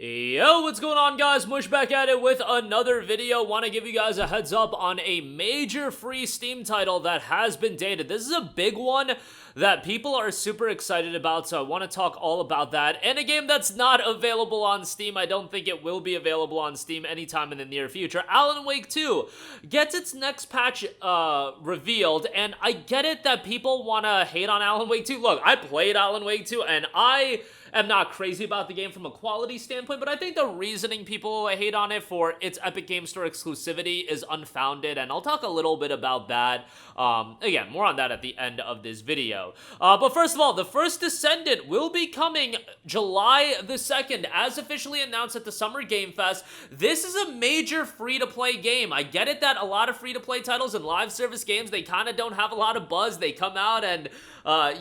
Yo, what's going on, guys? Mush back at it with another video. Want to give you guys a heads up on a major free Steam title that has been dated. This is a big one that people are super excited about, so I want to talk all about that. And a game that's not available on Steam. I don't think it will be available on Steam anytime in the near future. Alan Wake 2 gets its next patch revealed, and I get it that people want to hate on Alan Wake 2. Look, I played Alan Wake 2, and I am not crazy about the game from a quality standpoint, but I think the reasoning people hate on it for its Epic Game Store exclusivity is unfounded, and I'll talk a little bit about that. Again, more on that at the end of this video. But first of all, The First Descendant will be coming July the 2nd, as officially announced at the Summer Game Fest. This is a major free-to-play game. I get it that a lot of free-to-play titles and live service games, they kind of don't have a lot of buzz. They come out and,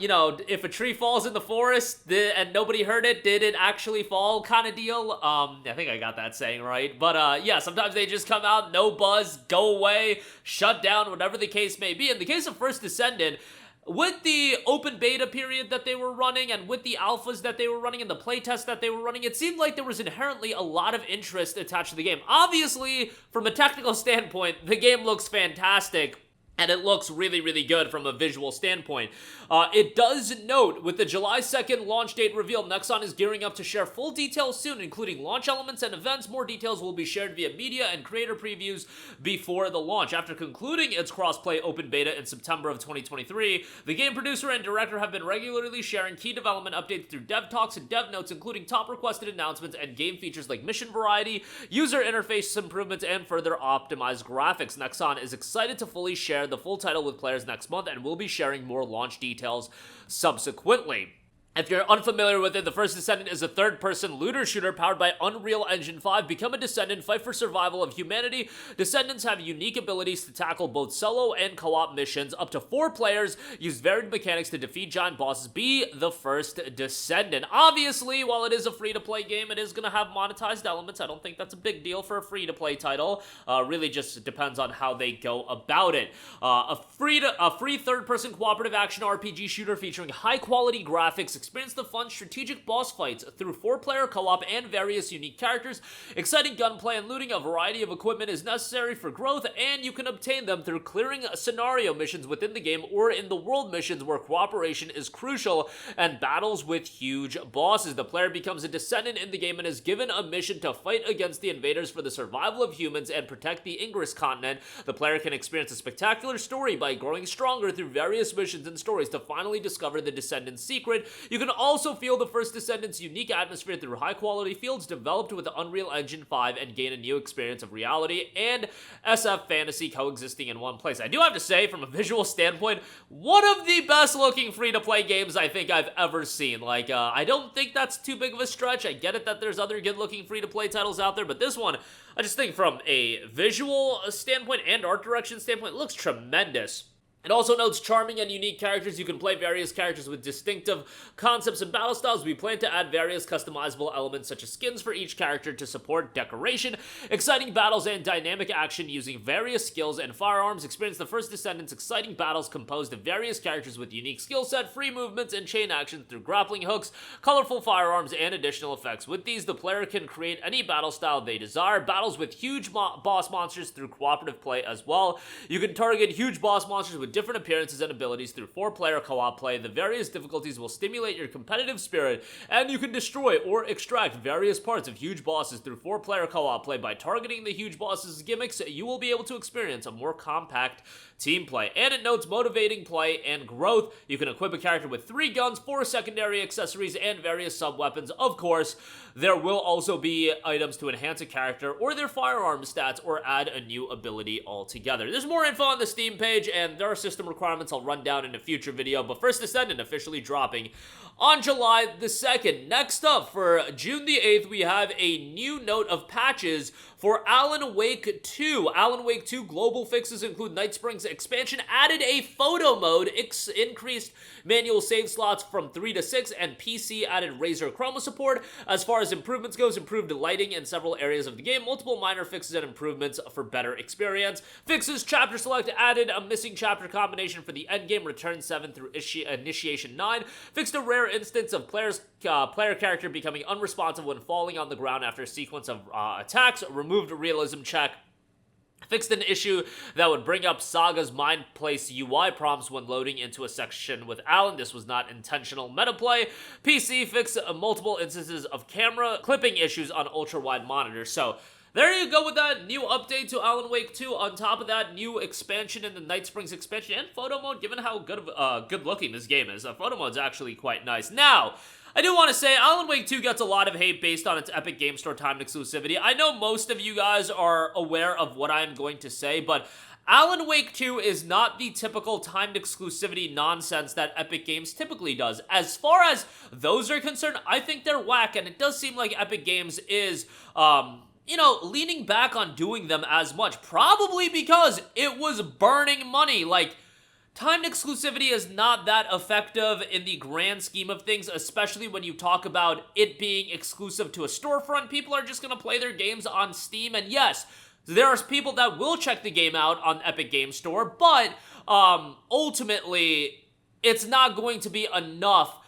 you know, if a tree falls in the forest and nobody heard it, did it actually fall kind of deal? I think I got that saying right. But yeah, sometimes they just come out, no buzz, go away, shut down, whatever the case may be. In the case of First Descendant, with the open beta period that they were running and with the alphas that they were running and the playtests that they were running, it seemed like there was inherently a lot of interest attached to the game. Obviously, from a technical standpoint, the game looks fantastic. And it looks really, really good from a visual standpoint. It does note, with the July 2nd launch date revealed, Nexon is gearing up to share full details soon, including launch elements and events. More details will be shared via media and creator previews before the launch. After concluding its cross-play open beta in September of 2023, the game producer and director have been regularly sharing key development updates through dev talks and dev notes, including top requested announcements and game features like mission variety, user interface improvements, and further optimized graphics. Nexon is excited to fully share the full title with players next month and will be sharing more launch details subsequently. If you're unfamiliar with it, The First Descendant is a third-person looter shooter powered by Unreal Engine 5. Become a Descendant, fight for survival of humanity. Descendants have unique abilities to tackle both solo and co-op missions. Up to 4 players use varied mechanics to defeat giant bosses. Be the First Descendant. Obviously, while it is a free-to-play game, it is going to have monetized elements. I don't think that's a big deal for a free-to-play title. Really just depends on how they go about it. A free third-person cooperative action RPG shooter featuring high-quality graphics. Experience the fun strategic boss fights through 4-player co-op and various unique characters. Exciting gunplay and looting. A variety of equipment is necessary for growth, and you can obtain them through clearing scenario missions within the game or in the world missions where cooperation is crucial and battles with huge bosses. The player becomes a descendant in the game and is given a mission to fight against the invaders for the survival of humans and protect the Ingress continent. The player can experience a spectacular story by growing stronger through various missions and stories to finally discover the Descendant's secret. You can also feel the First Descendant's unique atmosphere through high-quality fields developed with the Unreal Engine 5 and gain a new experience of reality and SF fantasy coexisting in one place. I do have to say, from a visual standpoint, one of the best-looking free-to-play games I think I've ever seen. Like, I don't think that's too big of a stretch. I get it that there's other good-looking free-to-play titles out there, but this one, I just think from a visual standpoint and art direction standpoint, it looks tremendous. It also notes charming and unique characters. You can play various characters with distinctive concepts and battle styles. We plan to add various customizable elements such as skins for each character to support decoration, exciting battles, and dynamic action using various skills and firearms. Experience The First Descendant's exciting battles composed of various characters with unique skill set, free movements, and chain actions through grappling hooks, colorful firearms, and additional effects. With these, the player can create any battle style they desire. Battles with huge boss monsters through cooperative play as well. You can target huge boss monsters with different appearances and abilities through 4-player co-op play. The various difficulties will stimulate your competitive spirit, and you can destroy or extract various parts of huge bosses through 4-player co-op play. By targeting the huge bosses' gimmicks, you will be able to experience a more compact team play. And it notes motivating play and growth. You can equip a character with 3 guns, 4 secondary accessories, and various sub-weapons. Of course, there will also be items to enhance a character or their firearm stats or add a new ability altogether. There's more info on the Steam page, and there are system requirements I'll run down in a future video, but First Descendant officially dropping on July the 2nd. Next up, for June the 8th, we have a new note of patches for Alan Wake 2. Alan Wake 2 global fixes include Night Springs expansion, added a photo mode, increased manual save slots from 3 to 6, and PC added Razer Chroma support. As far as improvements goes, improved lighting in several areas of the game, multiple minor fixes and improvements for better experience. Fixes chapter select, added a missing chapter combination for the endgame, return 7 through initiation 9. Fixed a rare instance of player character becoming unresponsive when falling on the ground after a sequence of attacks. Removed a realism check. Fixed an issue that would bring up Saga's Mind Place UI prompts when loading into a section with Alan. This was not intentional metaplay. PC fixed multiple instances of camera clipping issues on ultra-wide monitors. So there you go with that new update to Alan Wake 2. On top of that, new expansion in the Night Springs expansion and photo mode, given how good looking this game is. Photo mode's actually quite nice. Now, I do want to say, Alan Wake 2 gets a lot of hate based on its Epic Games Store timed exclusivity. I know most of you guys are aware of what I'm going to say, but Alan Wake 2 is not the typical timed exclusivity nonsense that Epic Games typically does. As far as those are concerned, I think they're whack, and it does seem like Epic Games is, you know, leaning back on doing them as much. Probably because it was burning money. Like, timed exclusivity is not that effective in the grand scheme of things, especially when you talk about it being exclusive to a storefront. People are just going to play their games on Steam, and yes, there are people that will check the game out on Epic Games Store, but ultimately, it's not going to be enough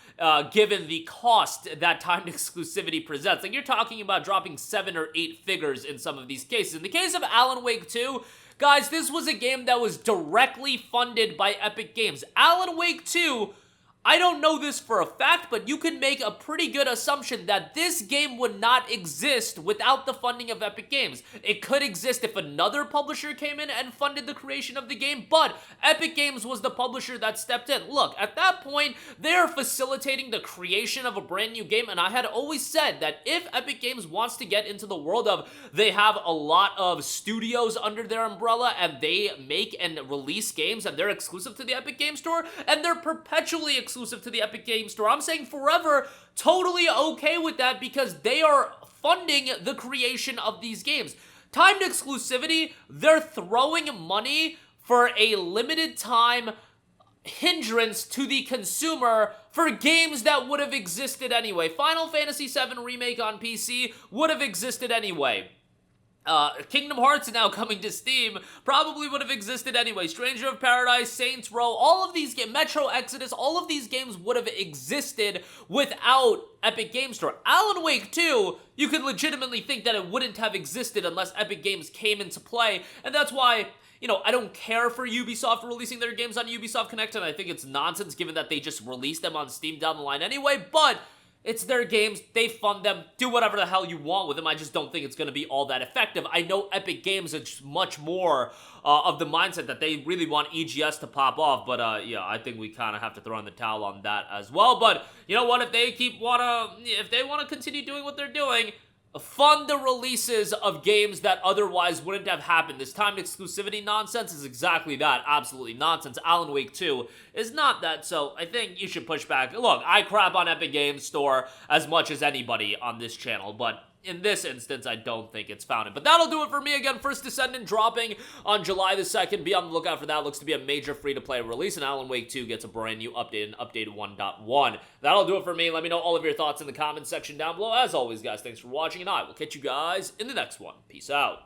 given the cost that timed exclusivity presents. Like, you're talking about dropping 7 or 8 figures in some of these cases. In the case of Alan Wake 2, guys, this was a game that was directly funded by Epic Games. Alan Wake 2, I don't know this for a fact, but you can make a pretty good assumption that this game would not exist without the funding of Epic Games. It could exist if another publisher came in and funded the creation of the game, but Epic Games was the publisher that stepped in. Look, at that point, they're facilitating the creation of a brand new game, and I had always said that if Epic Games wants to get into the world of, they have a lot of studios under their umbrella, and they make and release games, and they're exclusive to the Epic Games Store, and they're perpetually exclusive to the Epic Games Store. I'm saying forever, totally okay with that because they are funding the creation of these games. Timed exclusivity, they're throwing money for a limited time hindrance to the consumer for games that would have existed anyway. Final Fantasy VII Remake on PC would have existed anyway. Kingdom Hearts now coming to Steam probably would have existed anyway. Stranger of Paradise, Saints Row, all of these games, Metro Exodus, all of these games would have existed without Epic Games Store. Alan Wake 2, you could legitimately think that it wouldn't have existed unless Epic Games came into play, and that's why, you know, I don't care for Ubisoft releasing their games on Ubisoft Connect, and I think it's nonsense given that they just released them on Steam down the line anyway, but it's their games, they fund them, do whatever the hell you want with them. I just don't think it's going to be all that effective. I know Epic Games is much more of the mindset that they really want EGS to pop off, but yeah, I think we kind of have to throw in the towel on that as well. But you know what, if they want to continue doing what they're doing, fund the releases of games that otherwise wouldn't have happened. This timed exclusivity nonsense is exactly that. Absolutely nonsense. Alan Wake 2 is not that, so I think you should push back. Look, I crap on Epic Games Store as much as anybody on this channel, but in this instance, I don't think it's founded. But that'll do it for me. Again, First Descendant dropping on July the 2nd. Be on the lookout for that. Looks to be a major free-to-play release, and Alan Wake 2 gets a brand new update, an updated 1.1. That'll do it for me. Let me know all of your thoughts in the comments section down below. As always, guys, thanks for watching, and I will catch you guys in the next one. Peace out.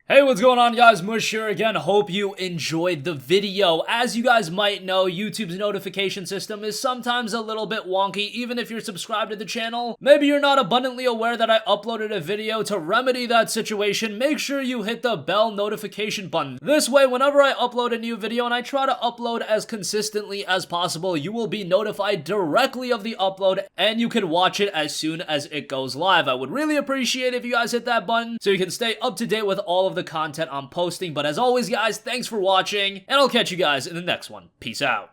Hey, what's going on, guys? Mush here again. Hope you enjoyed the video. As you guys might know, YouTube's notification system is sometimes a little bit wonky, even if you're subscribed to the channel. Maybe you're not abundantly aware that I uploaded a video. To remedy that situation, make sure you hit the bell notification button. This way, whenever I upload a new video, and I try to upload as consistently as possible, you will be notified directly of the upload, and you can watch it as soon as it goes live. I would really appreciate if you guys hit that button so you can stay up to date with all of the content I'm posting. But as always, guys, thanks for watching, and I'll catch you guys in the next one. Peace out.